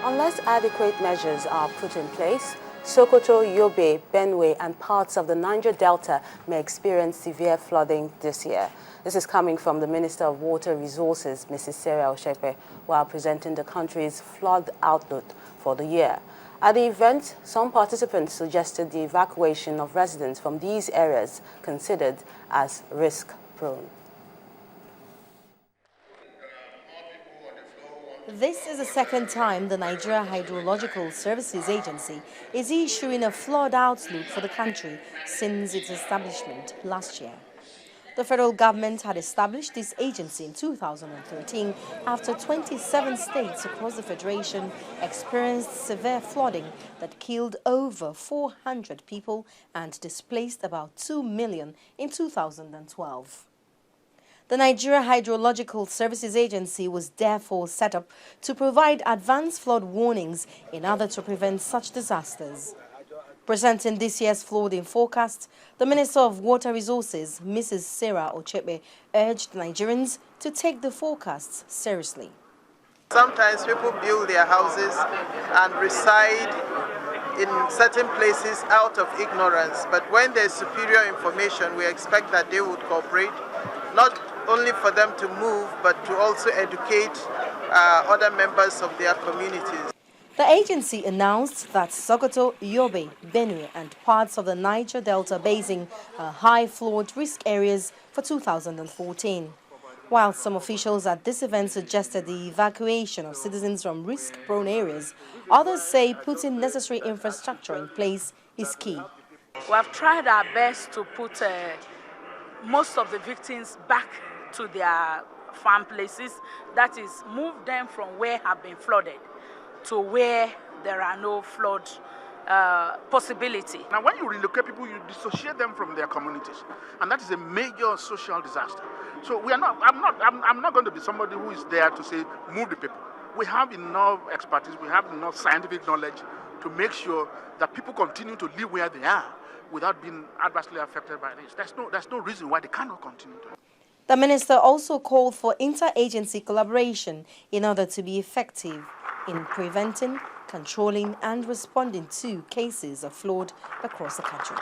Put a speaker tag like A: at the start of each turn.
A: Unless adequate measures are put in place, Sokoto, Yobe, Benue and parts of the Niger Delta may experience severe flooding this year. This is coming from the Minister of Water Resources, Mrs. Sarah Ochekpe, while presenting the country's flood outlook for the year. At the event, some participants suggested the evacuation of residents from these areas considered as risk-prone.
B: This is the second time the Nigeria Hydrological Services Agency is issuing a flood outlook for the country since its establishment last year. The federal government had established this agency in 2013 after 27 states across the federation experienced severe flooding that killed over 400 people and displaced about 2 million in 2012. The Nigeria Hydrological Services Agency was therefore set up to provide advanced flood warnings in order to prevent such disasters. Presenting this year's flooding forecast, the Minister of Water Resources, Mrs. Sarah Ochekpe, urged Nigerians to take the forecasts seriously.
C: Sometimes people build their houses and reside in certain places out of ignorance, but when there's superior information, we expect that they would cooperate, not only for them to move, but to also educate other members of their communities.
B: The agency announced that Sokoto, Yobe, Benue and parts of the Niger Delta Basin are high flood risk areas for 2014. While some officials at this event suggested the evacuation of citizens from risk-prone areas, others say putting necessary infrastructure in place is key.
D: We have tried our best to put most of the victims back to their farm places, that is, move them from where have been flooded to where there are no flood possibility.
E: Now, when you relocate people, you dissociate them from their communities, and that is a major social disaster. So I'm not going to be somebody who is there to say move the people. We have enough expertise, we have enough scientific knowledge to make sure that people continue to live where they are without being adversely affected by this. There's no reason why they cannot continue to.
B: The minister also called for interagency collaboration in order to be effective in preventing, controlling and responding to cases of flood across the country.